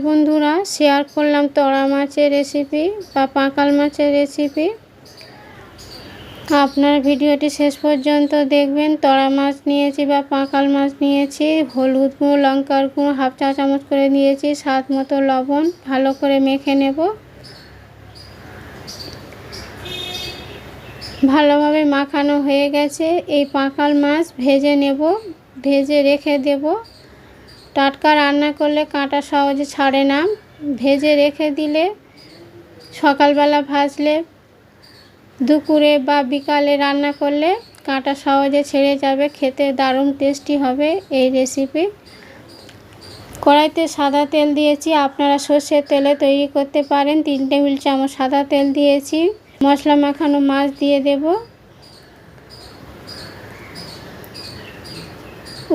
বন্ধুরা, শেয়ার করলাম তোড়া মাছের রেসিপি বা পাকাল মাছের রেসিপি। আপনার ভিডিওটি শেষ পর্যন্ত দেখবেন। তোড়া মাছ নিয়েছি বা পাকাল মাছ নিয়েছি, হলুদ গুঁড়ো, লঙ্কার গুঁড়ো হাফ চা চামচ করে দিয়েছি, স্বাদ মতো লবণ, ভালো করে মেখে নেব। ভালোভাবে মাখানো হয়ে গেছে। এই পাকাল মাছ ভেজে নেব, ভেজে রেখে দেব। টাটকা রান্না করলে কাঁটা সহজে ছাড়ে না, ভেজে রেখে দিলে সকালবেলা ভাজলে, দুপুরে বা বিকালে রান্না করলে কাঁটা সহজে ছেড়ে যাবে। খেতে দারুণ টেস্টি হবে এই রেসিপি। কড়াইতে সাদা তেল দিয়েছি, আপনারা সর্ষের তেলে তৈরি করতে পারেন। 3 টেবিল চামচ সাদা তেল দিয়েছি। মশলা মাখানো মাছ দিয়ে দেব।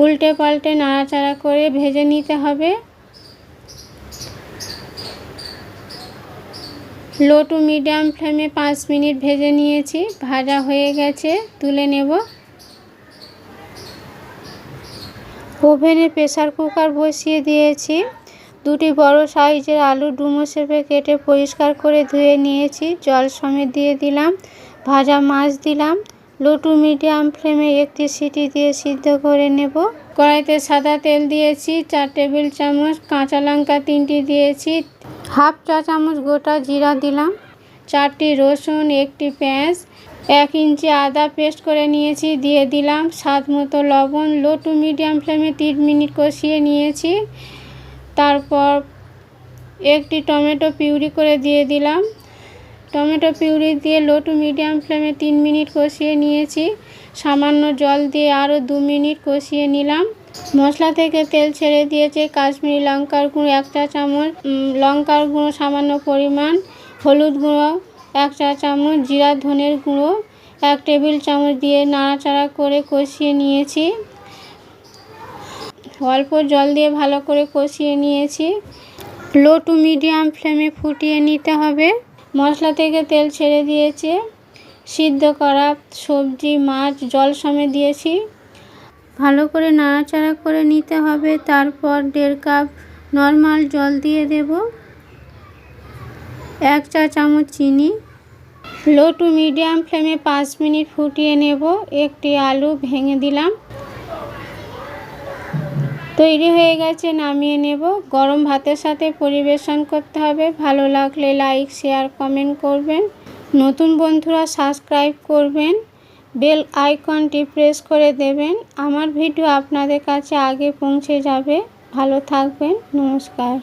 উল্টে পাল্টে নাড়াচাড়া করে ভেজে নিতে হবে। লো টু মিডিয়াম ফ্লেমে 5 মিনিট ভেজে নিয়েছি। ভাজা হয়ে গেছে, তুলে নেব। ওভেনে প্রেসার কুকার বসিয়ে দিয়েছি। 2টি বড় সাইজের আলু ডুমো শেপে কেটে পরিষ্কার করে ধুয়ে নিয়েছি। জল সমেত দিয়ে দিলাম। ভাজা মাছ দিলাম। লো টু মিডিয়াম ফ্লেমে 1টি সিটি দিয়ে সিদ্ধ করে নেব। কড়াইতে সাদা তেল দিয়েছি। 4 টেবিল চামচ কাঁচা লঙ্কা 3টি দিয়েছি। হাফ চা চামচ গোটা জিরা দিলাম। 4টি রসুন, 1টি পেঁয়াজ, 1 ইঞ্চি আদা পেস্ট করে নিয়েছি, দিয়ে দিলাম। স্বাদ মতো লবণ। লো টু মিডিয়াম ফ্লেমে 3 মিনিট কষিয়ে নিয়েছি। তারপর 1টি টমেটো পিউরি করে দিয়ে দিলাম। টমেটো পিউরি দিয়ে লো টু মিডিয়াম ফ্লেমে 3 মিনিট কষিয়ে নিয়েছি। সামান্য জল দিয়ে আরও 2 মিনিট কষিয়ে নিলাম। মশলা থেকে তেল ছেড়ে দিয়েছে। কাশ্মীরি লঙ্কার গুঁড়ো 1 চা চামচ, লঙ্কার গুঁড়ো সামান্য পরিমাণ, হলুদ গুঁড়ো 1 চা চামচ, জিরা ধনের গুঁড়ো 1 টেবিল চামচ দিয়ে নাড়াচাড়া করে কষিয়ে নিয়েছি। অল্প জল দিয়ে ভালো করে কষিয়ে নিয়েছি। লো টু মিডিয়াম ফ্লেমে ফুটিয়ে নিতে হবে। মশলা থেকে তেল ছেড়ে দিয়েছে। সিদ্ধ করা সবজি, মাছ জল সমেত দিয়েছি। ভালো করে নাড়াচাড়া করে নিতে হবে। তারপর 1.5 কাপ নর্মাল জল দিয়ে দেব। 1 চা চামচ চিনি। লো টু মিডিয়াম ফ্লেমে 5 মিনিট ফুটিয়ে নেব। 1টি আলু ভেঙে দিলাম। তৈরি হয়ে গেছে, নামিয়ে নেব। গরম ভাতের সাথে পরিবেশন করতে হবে। ভালো লাগলে লাইক, শেয়ার, কমেন্ট করবেন। নতুন বন্ধুরা সাবস্ক্রাইব করবেন। বেল আইকনটি প্রেস করে দেবেন। আমার ভিডিও আপনাদের কাছে আগে পৌঁছে যাবে। ভালো থাকবেন। নমস্কার।